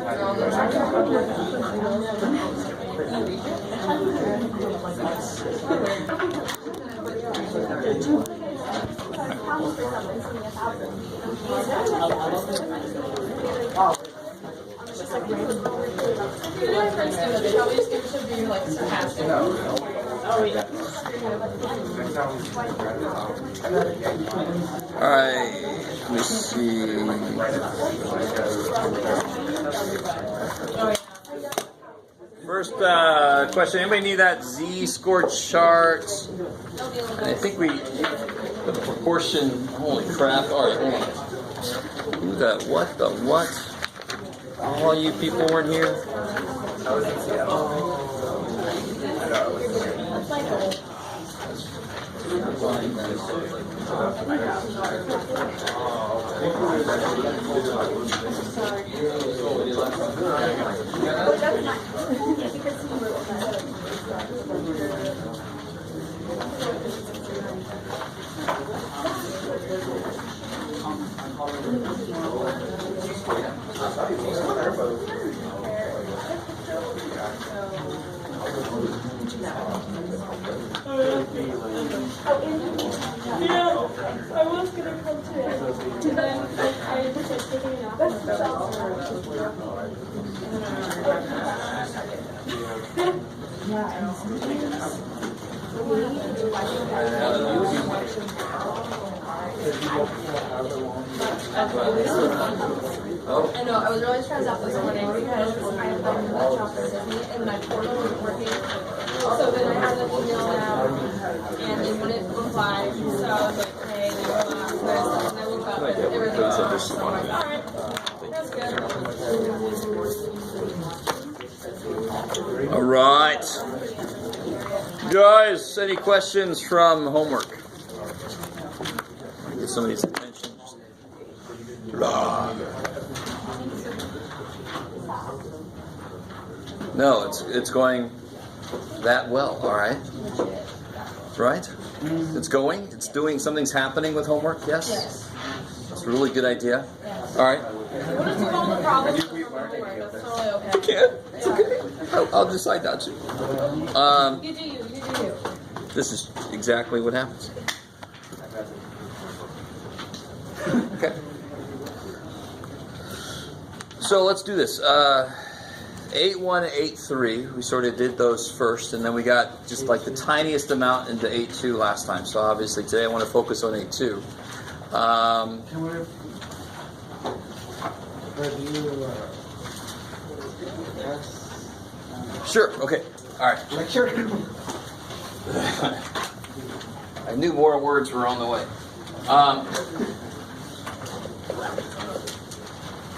All right, let me see. First question, anybody need that Z-score chart? And I think we, the proportion, holy crap, all right, hold on. Who the what? All you people weren't here? Yeah, I was gonna come today, and then I was just taking it off. I know, I was really stressed out this morning because I had to shop for Disney and my portal wasn't working. So then I had an email now and they wouldn't reply. So I was like, hey, they were last night. And I woke up and they were like, so I'm like, alright, that's good. All right. Guys, any questions from homework? Get somebody's attention. No, it's going that well, all right? Right? It's going? It's doing, something's happening with homework, yes? Yes. It's a really good idea. All right. You want to do all the problems from homework, that's totally okay. You can. It's okay. I'll decide not to. You do you. This is exactly what happens. Okay. So let's do this. 8.1, 8.3, we sort of did those first, and then we got just like the tiniest amount into 8.2 last time. So obviously today I want to focus on 8.2. Can we review Sure, okay. All right. lecture? I knew more words were on the way.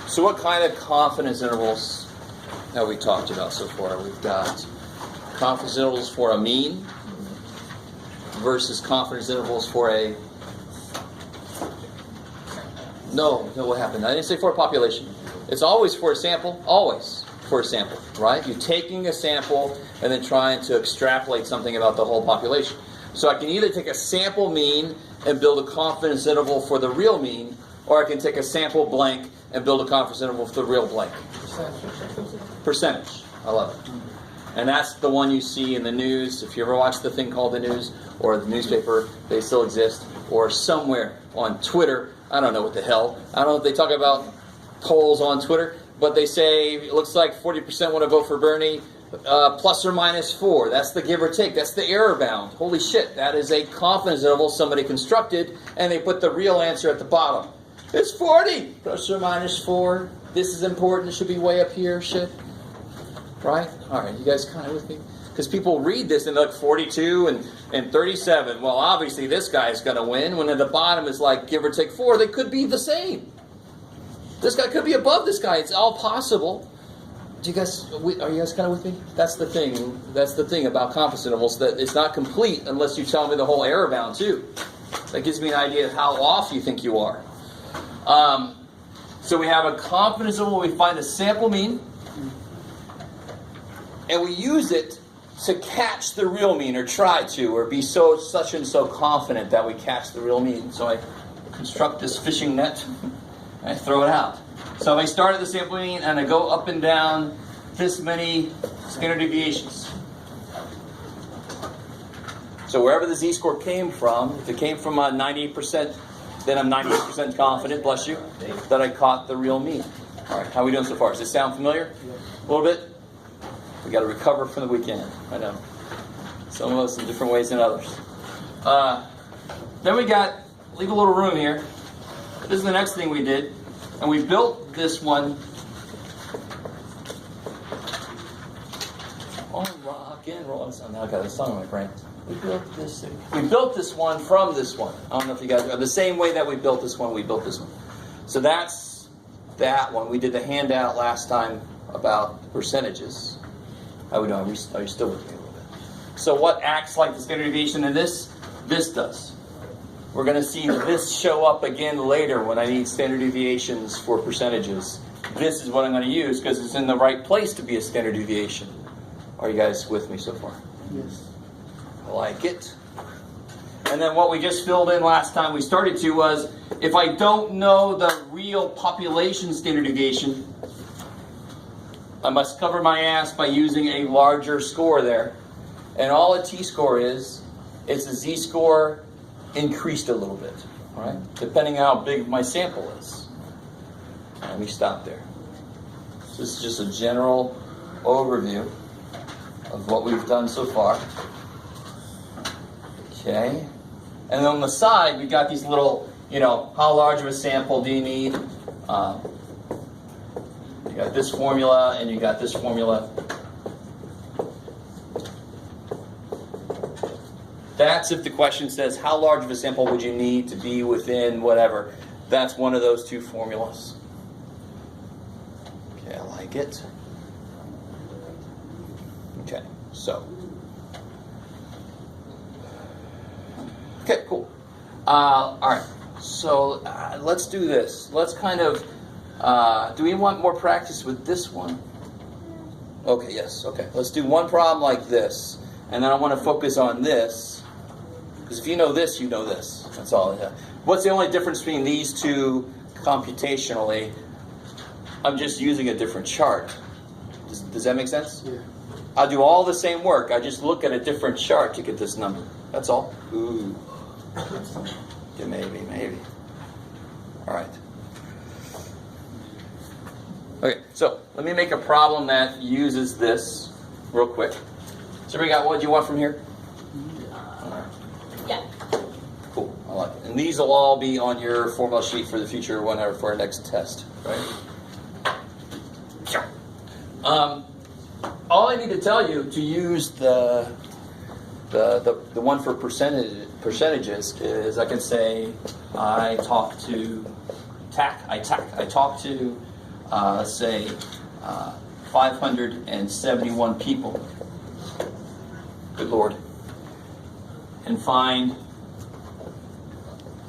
So what kind of confidence intervals have we talked about so far? We've got confidence intervals for a mean versus confidence intervals for a... No, what happened? I didn't say for a population. It's always for a sample, always for a sample, right? You're taking a sample and then trying to extrapolate something about the whole population. So I can either take a sample mean and build a confidence interval for the real mean, or I can take a sample blank and build a confidence interval for the real blank. Percentage. I love it. And that's the one you see in the news. If you ever watch the thing called the news, or the newspaper, they still exist, or somewhere on Twitter. I don't know what the hell. I don't know if they talk about polls on Twitter, but they say it looks like 40% want to vote for Bernie, plus or minus 4. That's the give or take. That's the error bound. Holy shit, that is a confidence interval somebody constructed, and they put the real answer at the bottom. It's 40, plus or minus 4. This is important. It should be way up here. Shit. Right? All right, you guys kind of with me? Because people read this and they're like 42 and 37. Well, obviously this guy's going to win. When at the bottom is like give or take 4, they could be the same. This guy could be above this guy. It's all possible. Are you guys kind of with me? That's the thing. That's the thing about confidence intervals, that it's not complete unless you tell me the whole error bound too. That gives me an idea of how off you think you are. So we have a confidence interval where we find a sample mean, and we use it to catch the real mean, or try to, or be such and so confident that we catch the real mean. So I construct this fishing net, and I throw it out. So if I start at the sample mean and I go up and down this many standard deviations. So wherever the z-score came from, if it came from 98%, then I'm 98% confident, bless you, that I caught the real mean. All right, how are we doing so far? Does this sound familiar? A little bit? We got to recover from the weekend. I know. Some of us in different ways than others. Then we got, leave a little room here. This is the next thing we did. And we built this one on rock and roll. Now I got a song in my brain. We built this one from this one. I don't know if you guys are the same way that we built this one. We built this one. So that's that one. We did the handout last time about percentages. How we doing? Are you still with me a little bit? So what acts like the standard deviation in this? This does. We're going to see this show up again later when I need standard deviations for percentages. This is what I'm going to use because it's in the right place to be a standard deviation. Are you guys with me so far? Yes. I like it. And then what we just filled in last time we started to was, if I don't know the real population standard deviation, I must cover my ass by using a larger score there. And all a t-score is a z-score increased a little bit, all right? Depending on how big my sample is. Let me stop there. So this is just a general overview of what we've done so far. Okay. And then on the side, we got these little, how large of a sample do you need? You got this formula, and you got this formula. That's if the question says, how large of a sample would you need to be within whatever? That's one of those two formulas. Okay, I like it. Okay, so. Okay, cool. All right, so let's do this. Let's kind of, do we want more practice with this one? Okay, yes, okay. Let's do one problem like this, and then I want to focus on this. Because if you know this, you know this. That's all. Yeah. What's the only difference between these two computationally? I'm just using a different chart. Does that make sense? Yeah. I'll do all the same work. I just look at a different chart to get this number. That's all. Ooh. Yeah, maybe. All right. Okay, so let me make a problem that uses this real quick. So we got what do you want from here? Yeah. Cool, I like it. And these will all be on your formula sheet for the future whenever for our next test, right? All I need to tell you to use the one for percentages is I can say I talk to let's say 571 people. Good Lord. And find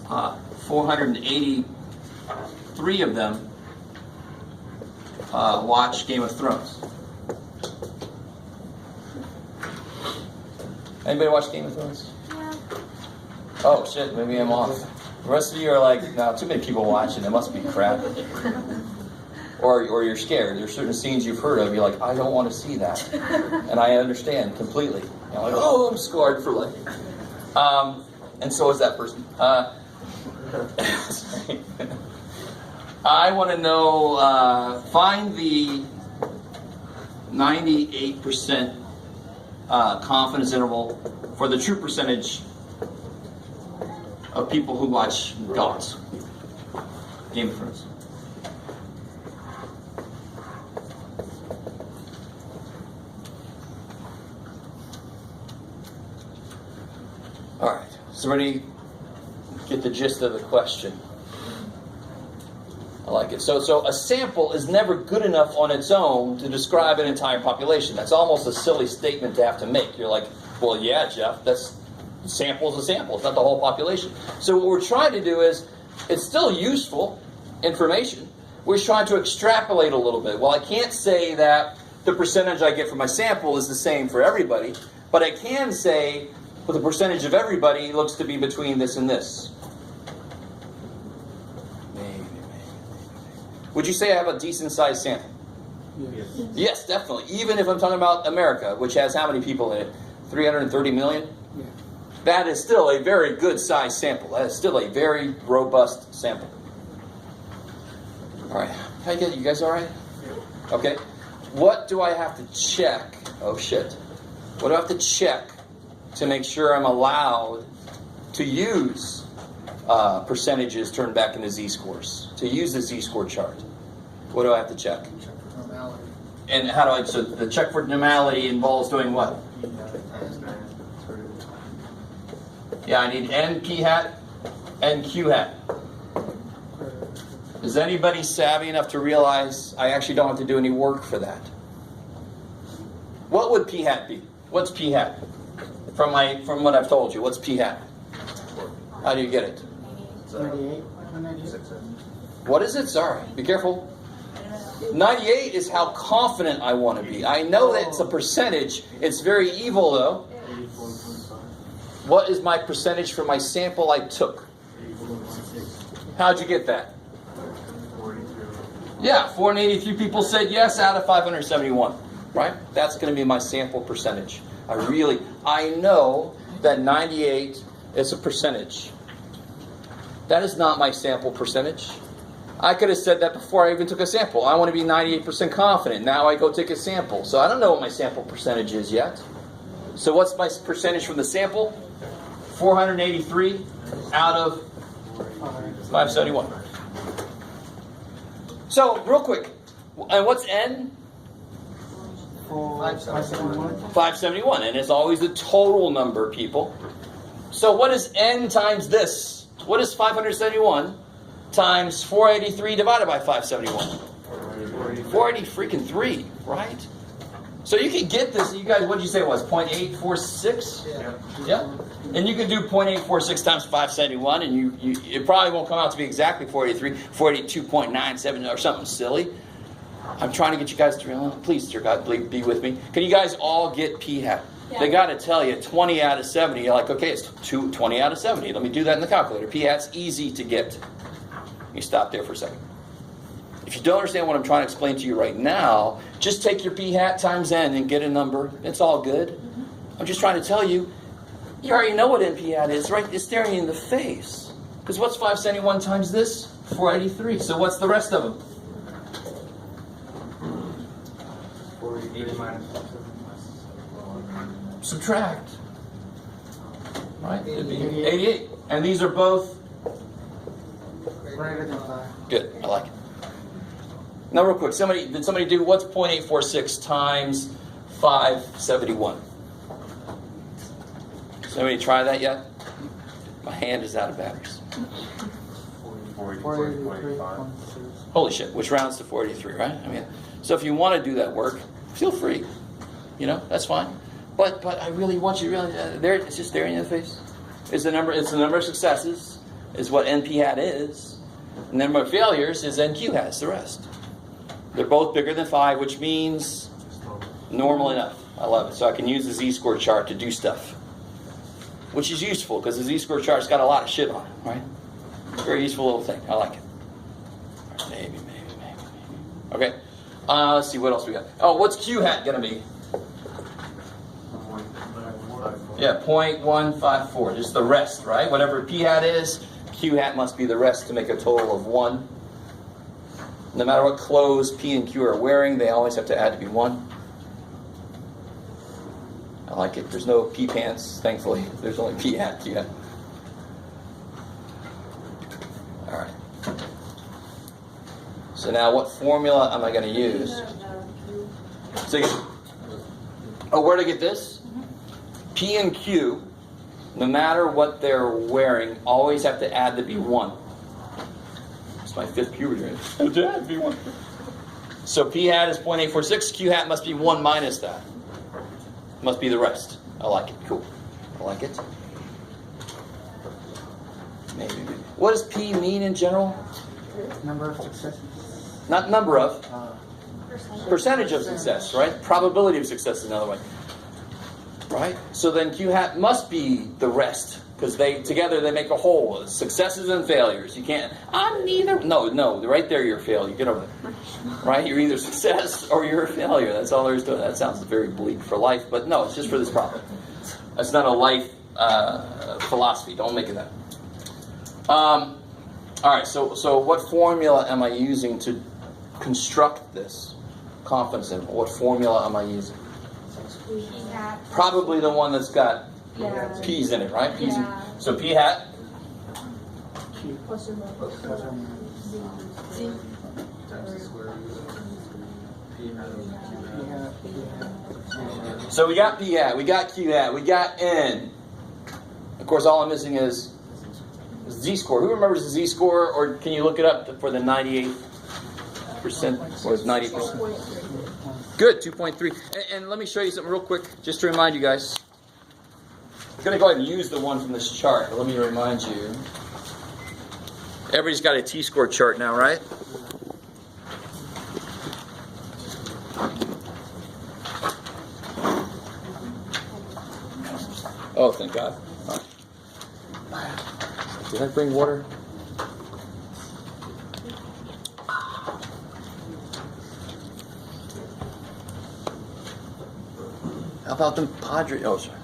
483 of them watch Game of Thrones. Anybody watch Game of Thrones? Yeah. Oh shit, maybe I'm off. The rest of you are like, no, too many people watching, it must be crap. Or you're scared. There's certain scenes you've heard of, you're like, I don't want to see that. And I understand completely. I'm like, oh, I'm scarred for life. And so is that person. I want to know, find the 98% confidence interval for the true percentage of people who watch GOTS. Game of Thrones. All right, so everybody get the gist of the question? I like it. So a sample is never good enough on its own to describe an entire population. That's almost a silly statement to have to make. You're like, well, yeah, Jeff, sample is a sample. It's not the whole population. So what we're trying to do is, it's still useful information. We're trying to extrapolate a little bit. Well, I can't say that the percentage I get from my sample is the same for everybody, but I can say, well, the percentage of everybody looks to be between this and this. Maybe. Would you say I have a decent sized sample? Yes. Yes, definitely. Even if I'm talking about America, which has how many people in it? 330 million? Yeah. That is still a very good sized sample. That is still a very robust sample. All right. How you get? You guys all right? Okay. What do I have to check? Oh, shit. What do I have to check to make sure I'm allowed to use percentages turned back into z-scores? To use the z-score chart? What do I have to check? Check for normality. And how do I, so the check for normality involves doing what? Yeah, I need n p hat and q hat. Is anybody savvy enough to realize I actually don't have to do any work for that? What would p hat be? What's p hat? From what I've told you, what's p hat? How do you get it? 98. 98. What is it? Sorry, be careful. 98 is how confident I want to be. I know that it's a percentage. It's very evil though. What is my percentage for my sample I took? How'd you get that? Yeah, 483 people said yes out of 571. Right? That's going to be my sample percentage. I know that 98 is a percentage. That is not my sample percentage. I could have said that before I even took a sample. I want to be 98% confident. Now I go take a sample. So I don't know what my sample percentage is yet. So what's my percentage from the sample? 483 out of 571. So, real quick. And what's N? 571. 571. And it's always the total number, people. So what is N times this? What is 571 times 483 divided by 571? 480 freaking 3, right? So you can get this. You guys, what did you say it was? 0.846? Yeah. And you can do 0.846 times 571, and you it probably won't come out to be exactly 483, 482.97 or something silly. I'm trying to get you guys to realize. Please, dear God, be with me. Can you guys all get p hat? Yeah. They got to tell you 20 out of 70. You're like, okay, it's 20 out of 70. Let me do that in the calculator. P hat's easy to get. You stop there for a second. If you don't understand what I'm trying to explain to you right now, just take your p hat times n and get a number. It's all good. I'm just trying to tell you, you already know what np hat is, right? It's staring you in the face. Because what's 571 times this? 483. So what's the rest of them? 48 minus Subtract. Right? It'd be 88. And these are both Greater than 5. good. I like it. Now, real quick, did somebody do what's 0.846 times 571? Somebody try that yet? My hand is out of batteries. 483.6. Holy shit, which rounds to 483, right? I mean, so if you want to do that work, feel free. You know, that's fine. But I really want you to realize there it's just staring you in the face. It's the number of successes is what NP hat is. And the number of failures is NQ hat, it's the rest. They're both bigger than 5, which means normal enough. I love it. So I can use the Z-score chart to do stuff. Which is useful because the Z-score chart's got a lot of shit on it, right? Very useful little thing. I like it. Maybe. Okay. Let's see what else we got. Oh, what's Q hat gonna be? Yeah, 0.154. Just the rest, right? Whatever P hat is, Q hat must be the rest to make a total of 1. No matter what clothes P and Q are wearing, they always have to add to be 1. I like it. There's no P pants, thankfully. There's only P hat, Q hat. All right. So now what formula am I going to use? So where to get this? P and Q, no matter what they're wearing, always have to add to be 1. It's my 5th puberty. Right? Be 1. So P hat is 0.846. Q hat must be 1 minus that. Must be the rest. I like it. Cool. I like it. Maybe. What does P mean in general? Number of successes. Not number of. Percentage of success, right? Probability of success is another way. Right? So then Q hat must be the rest because together they make a whole. Successes and failures. You can't. I'm neither. No. Right there, you're a failure. Get over there. Right? You're either success or you're a failure. That's all there is to it. That sounds very bleak for life, but no, it's just for this problem. That's not a life philosophy. Don't make it that. All right. So what formula am I using to construct this confidence interval? What formula am I using? Probably the one that's got P's in it, right? P's so P hat. Plus or minus. Z. Times the square root of P hat over Q hat. So we got P hat, we got Q hat, we got N. Of course, all I'm missing is Z-score. Who remembers the Z-score, or can you look it up for the 98%, or 90%? Good, 2.3. And let me show you something real quick, just to remind you guys. I'm going to go ahead and use the one from this chart, but let me remind you. Everybody's got a T-score chart now, right? Oh, thank God. All right. Did I bring water? How about them Padres? Oh, sorry.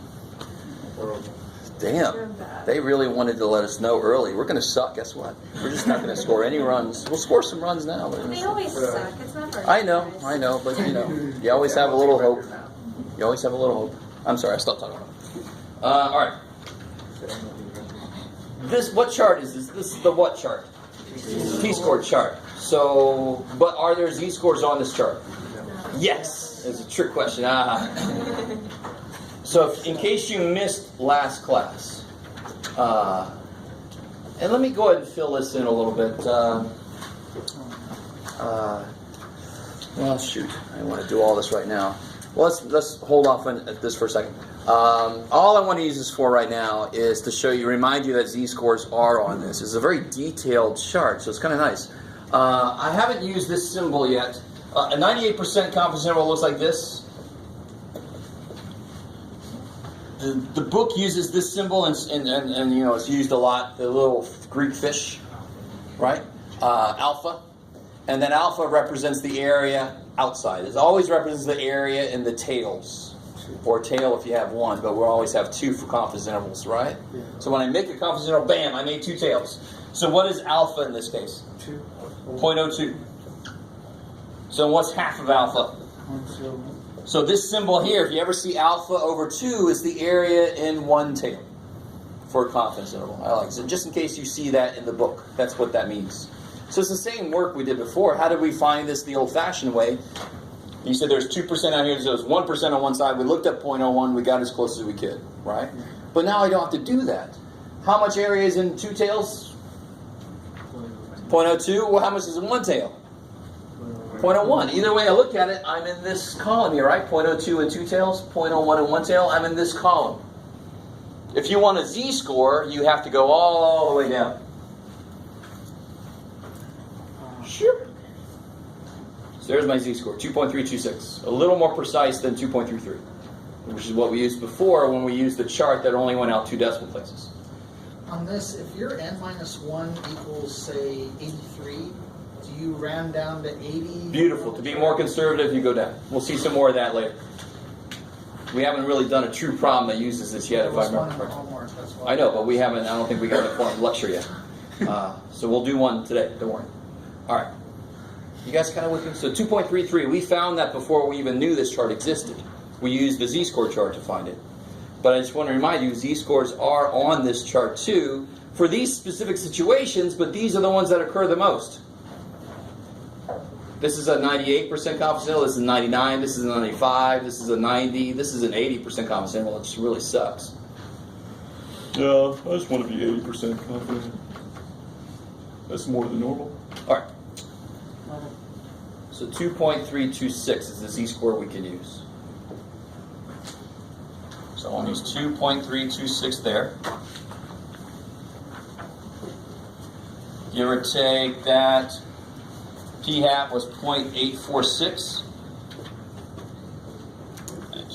Damn. They really wanted to let us know early. We're going to suck. Guess what? We're just not going to score any runs. We'll score some runs now. They always suck. It's not hard. I know. But, you always have a little hope. You always have a little hope. I'm sorry. I stopped talking about it. All right. What chart is this? This is the what chart? T-score chart. So, but are there Z-scores on this chart? Yes. It's a trick question. So, in case you missed last class, and let me go ahead and fill this in a little bit. Well, shoot, I don't want to do all this right now. Well, let's hold off on this for a second. All I want to use this for right now is to remind you that Z-scores are on this. It's a very detailed chart, so it's kind of nice. I haven't used this symbol yet. A 98% confidence interval looks like this. The book uses this symbol, and it's used a lot. The little Greek fish, right? Alpha, and then alpha represents the area outside. It always represents the area in the tails, or tail if you have one, but we'll always have two for confidence intervals, right? Yeah. So when I make a confidence interval, bam, I made two tails. So what is alpha in this case? 0.02. So what's half of alpha? 0.01. So this symbol here, if you ever see alpha over 2, is the area in one tail for a confidence interval. I like it. So just in case you see that in the book, that's what that means. So it's the same work we did before. How did we find this the old-fashioned way? You said there's 2% out here, so there's 1% on one side. We looked at 0.01, we got as close as we could, right? But now I don't have to do that. How much area is in two tails? 0.02. Well, how much is in one tail? 0.01. Either way I look at it, I'm in this column here, right? 0.02 in two tails, 0.01 in one tail, I'm in this column. If you want a Z-score, you have to go all the way down. Sure. So there's my Z-score, 2.326. A little more precise than 2.33, which is what we used before when we used the chart that only went out 2 decimal places. On this, if your n-1 equals, say, 83, do you round down to 80? Beautiful. To be more conservative, you go down. We'll see some more of that later. We haven't really done a true problem that uses this yet, if I remember correctly. I know, but we haven't. I don't think we got the form lecture yet. So we'll do one today. Don't worry. All right. You guys kind of with me? So 2.33. We found that before we even knew this chart existed. We used the Z-score chart to find it. But I just want to remind you, Z-scores are on this chart too for these specific situations, but these are the ones that occur the most. This is a 98% confidence interval, this is a 99, this is a 95, this is a 90, this is an 80% confidence interval. It just really sucks. Yeah, I just want to be 80% confident. That's more than normal. All right. So 2.326 is the Z-score we can use. So I'll use 2.326 there. Give or take that. P hat was 0.846.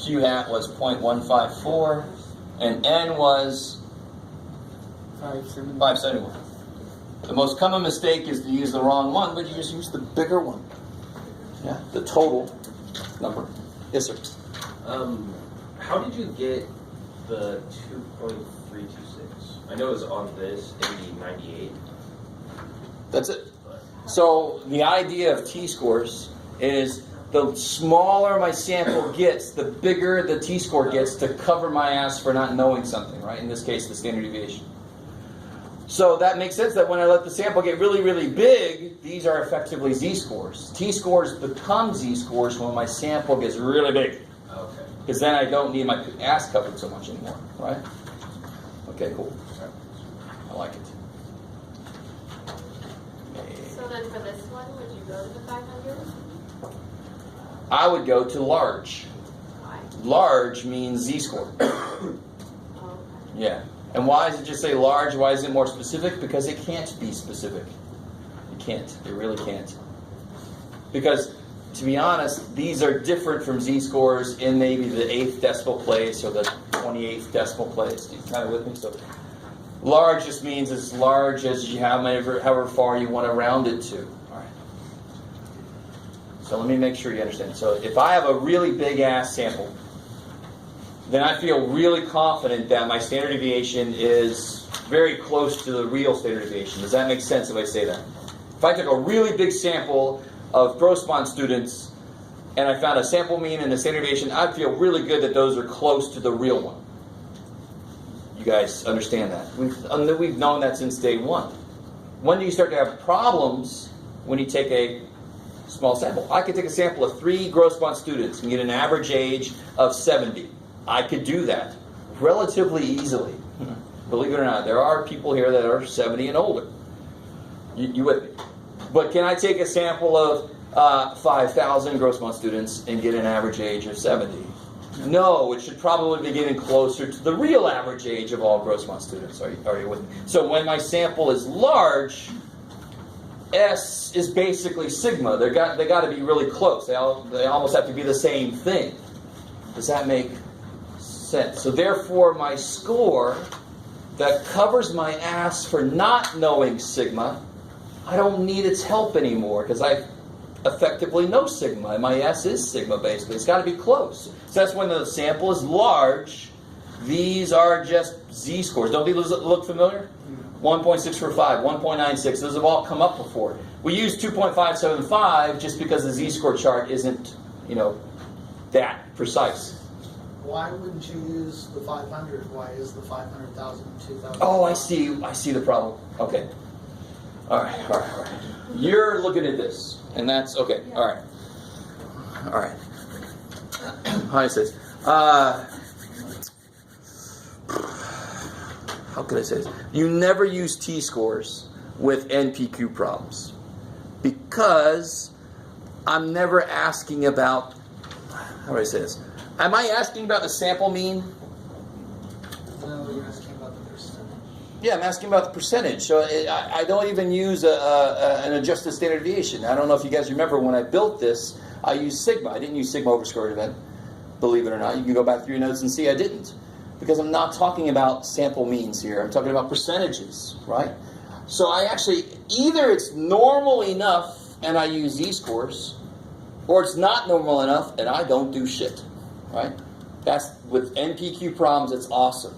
Q hat was 0.154. And N was 571. 571. The most common mistake is to use the wrong one, but you just use the bigger one. Yeah, the total number. Yes, sir. How did you get the 2.326? I know it was on this in the 98. That's it. So the idea of t-scores is the smaller my sample gets, the bigger the t-score gets to cover my ass for not knowing something, right? In this case, the standard deviation. So that makes sense that when I let the sample get really, really big, these are effectively z-scores. T-scores become z-scores when my sample gets really big. Okay. Because then I don't need my ass covered so much anymore, right? Okay, cool. I like it. So then for this one, would you go to the 500? I would go to large. Why? Large means z-score. Oh, okay. Yeah. And why does it just say large? Why is it more specific? Because it can't be specific. It can't. It really can't. Because, to be honest, these are different from z-scores in maybe the 8th decimal place or the 28th decimal place. You kind of with me? So, large just means as large as you have, however far you want to round it to. All right. So let me make sure you understand. So if I have a really big ass sample, then I feel really confident that my standard deviation is very close to the real standard deviation. Does that make sense if I say that? If I took a really big sample of Grossmont students and I found a sample mean and a standard deviation, I'd feel really good that those are close to the real one. You guys understand that? We've known that since day one. When do you start to have problems? When you take a small sample. I could take a sample of 3 Grossmont students and get an average age of 70. I could do that relatively easily. Believe it or not, there are people here that are 70 and older. You with me? But can I take a sample of 5,000 Grossmont students and get an average age of 70? No, it should probably be getting closer to the real average age of all Grossmont students. Are you with me? So when my sample is large, S is basically sigma. They got to be really close. They almost have to be the same thing. Does that make sense? So therefore, my score that covers my ass for not knowing sigma, I don't need its help anymore because I effectively know sigma, and my S is sigma basically. It's got to be close. So that's when the sample is large. These are just z-scores. Don't these look familiar? 1.645, 1.96. Those have all come up before. We use 2.575 just because the z-score chart isn't, that precise. Why wouldn't you use the 500? Why is the 500,000 2,000? Oh, I see the problem. Okay. All right. You're looking at this, and that's okay. All right. How it says, how can I say this? You never use t-scores with NPQ problems because I'm never asking about. How do I say this? Am I asking about the sample mean? No, you're asking about the percentage. Yeah, I'm asking about the percentage. So I don't even use an adjusted standard deviation. I don't know if you guys remember when I built this, I used sigma. I didn't use sigma over square root of n. Believe it or not, you can go back through your notes and see I didn't. Because I'm not talking about sample means here. I'm talking about percentages, right? So I actually, either it's normal enough and I use z-scores, or it's not normal enough and I don't do shit, right? That's, with NPQ problems, it's awesome.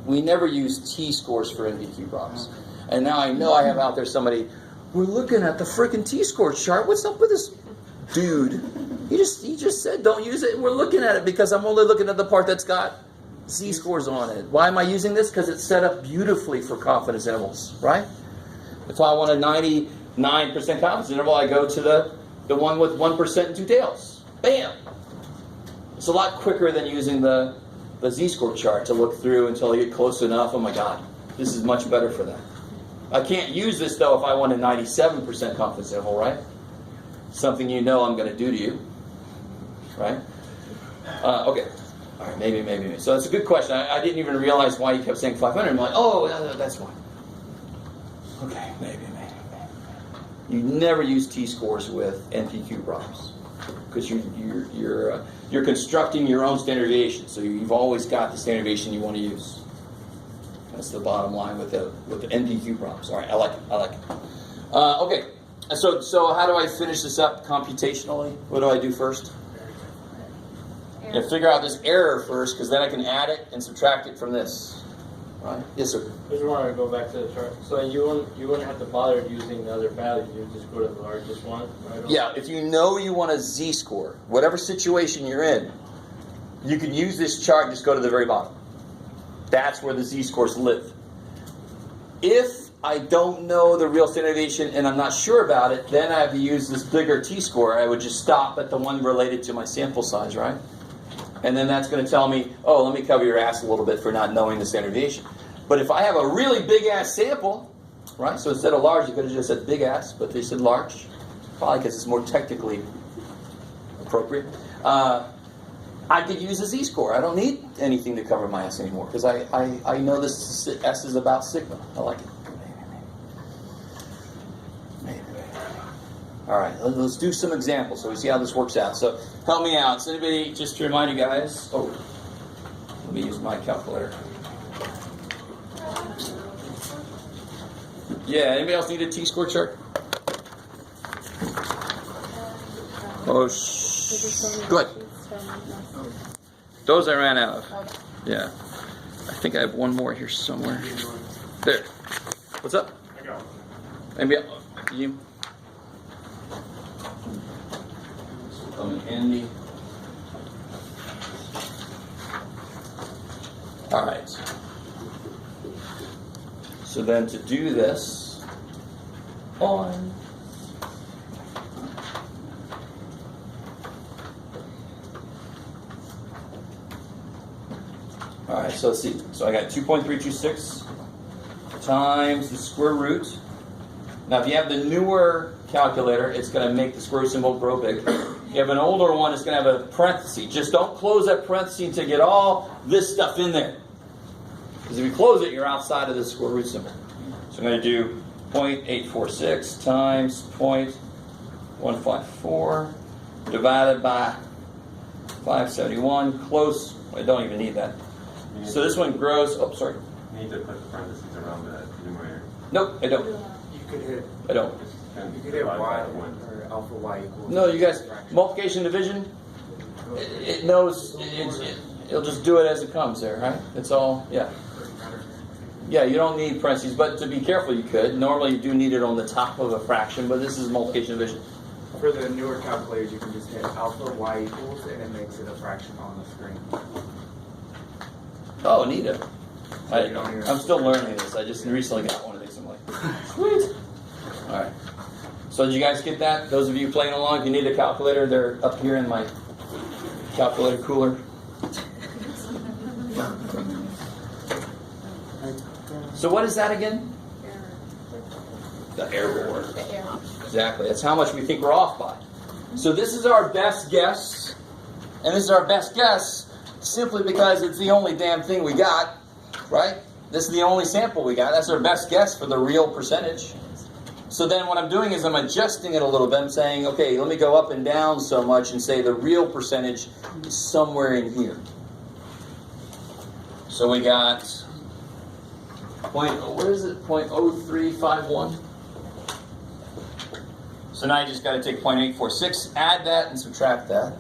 We never use t-scores for NPQ problems. And now I know I have out there somebody, we're looking at the freaking t-score chart. What's up with this dude? He just said don't use it, and we're looking at it because I'm only looking at the part that's got z-scores on it. Why am I using this? Because it's set up beautifully for confidence intervals, right? If I want a 99% confidence interval, I go to the one with 1% and 2 tails. Bam! It's a lot quicker than using the z-score chart to look through until you get close enough. Oh my God, this is much better for that. I can't use this though if I want a 97% confidence interval, right? Something you know I'm going to do to you, right? Okay. All right, maybe. So that's a good question. I didn't even realize why you kept saying 500. I'm like, oh, that's why. Okay, maybe. You never use t-scores with NPQ problems because you're constructing your own standard deviation. So you've always got the standard deviation you want to use. That's the bottom line with the NDQ problems. All right, I like it. Okay, so how do I finish this up computationally? What do I do first? Yeah, figure out this error first, because then I can add it and subtract it from this. Right? Yes, sir. I just want to go back to the chart. So you wouldn't have to bother using the other values. You would just go to the largest one. Right? Yeah, if you know you want a z-score, whatever situation you're in, you can use this chart and just go to the very bottom. That's where the z-scores live. If I don't know the real standard deviation and I'm not sure about it, then I have to use this bigger t-score. I would just stop at the one related to my sample size, right? And then that's going to tell me, oh, let me cover your ass a little bit for not knowing the standard deviation. But if I have a really big ass sample, right? So instead of large, you could have just said big ass, but they said large. Probably because it's more technically appropriate. I could use a z-score. I don't need anything to cover my s anymore because I know this s is about sigma. I like it. Maybe. All right, let's do some examples so we see how this works out. So help me out. So anybody, just to remind you guys, let me use my calculator. Yeah, anybody else need a t-score chart? Oh, go ahead. Those I ran out of. Yeah. I think I have one more here somewhere. There. What's up? Maybe you. Come in handy. All right. So then to do this on all right, so let's see. So I got 2.326 times the square root. Now, if you have the newer calculator, it's going to make the square root symbol grow big. If you have an older one, it's going to have a parenthesis. Just don't close that parenthesis until you get all this stuff in there. Because if you close it, you're outside of the square root symbol. So I'm going to do 0.846 times 0.154 divided by 571. Close. I don't even need that. So this one grows. Oh, sorry. You need to put the parentheses around the numerator. Nope, I don't. You could hit. I don't. You could hit y or alpha y equals. No, you guys. Multiplication division. It knows. It'll just do it as it comes there, right? It's all. Yeah. Yeah, you don't need parentheses, but to be careful, you could. Normally, you do need it on the top of a fraction, but this is multiplication division. For the newer calculators, you can just hit alpha y equals, and it makes it a fraction on the screen. Oh, neat. I'm still learning this. I just recently got one of these. I'm like, sweet. All right. So did you guys get that? Those of you playing along, if you need a calculator, they're up here in my calculator cooler. So what is that again? The error. Exactly. That's how much we think we're off by. So this is our best guess. And this is our best guess simply because it's the only damn thing we got, right? This is the only sample we got. That's our best guess for the real percentage. So then what I'm doing is I'm adjusting it a little bit. I'm saying, okay, let me go up and down so much and say the real percentage is somewhere in here. So we got what is it? 0.0351. So now you just got to take 0.846, add that, and subtract that.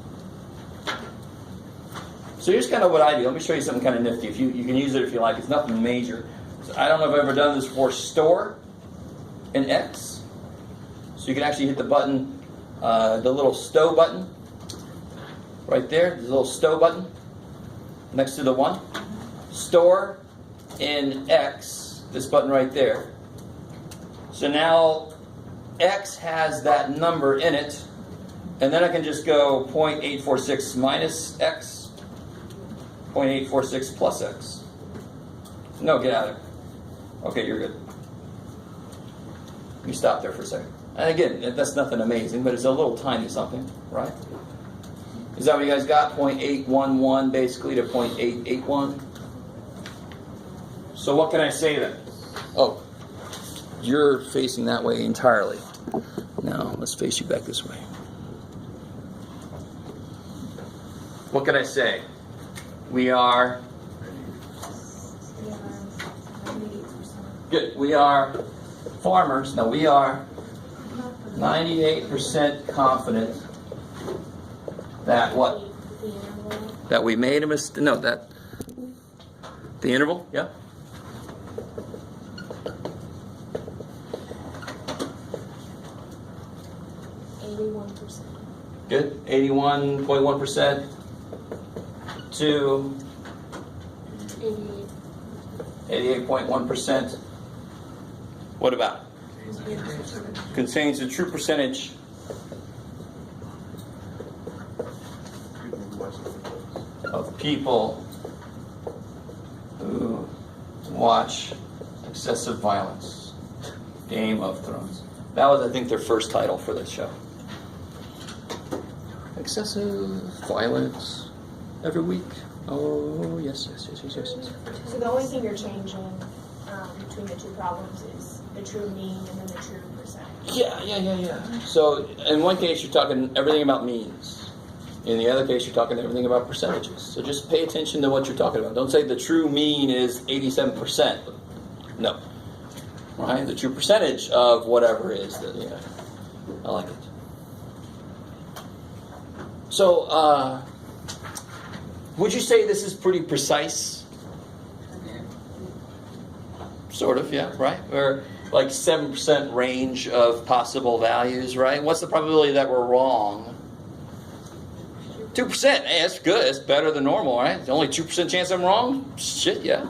So here's kind of what I do. Let me show you something kind of nifty. If you can use it if you like. It's nothing major. So I don't know if I've ever done this before. Store an X. So you can actually hit the button, the little stow button, right there. The little stow button next to the 1. Store in X. This button right there. So now X has that number in it, and then I can just go 0.846 minus X. 0.846 plus X. No, get out of there. Okay, you're good. Let me stop there for a second. And again, that's nothing amazing, but it's a little tiny something, right? Is that what you guys got? 0.811 basically to 0.881. So what can I say then? Oh, you're facing that way entirely. Now, let's face you back this way. What can I say? We are Good. We are farmers. No, we are 98% confident that what? That we made a mistake. No, that the interval. Yeah. Good. 81.1% to 88.1%. What about? Contains the true percentage of people who watch excessive violence. Game of Thrones. That was, I think, their first title for this show. Excessive violence every week. Oh, yes. So the only thing you're changing between the two problems is the true mean and then the true percentage. Yeah. So in one case, you're talking everything about means. In the other case, you're talking everything about percentages. So just pay attention to what you're talking about. Don't say the true mean is 87%. No. Right? The true percentage of whatever is. I like it. So, would you say this is pretty precise? Sort of, yeah, right? Or like 7% range of possible values, right? What's the probability that we're wrong? 2%. Hey, that's good. It's better than normal, right? It's only 2% chance I'm wrong? Shit, yeah.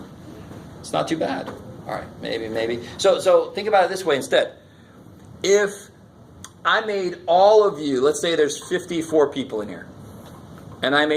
It's not too bad. All right, maybe. So think about it this way instead. If I made all of you, let's say there's 54 people in here, and I made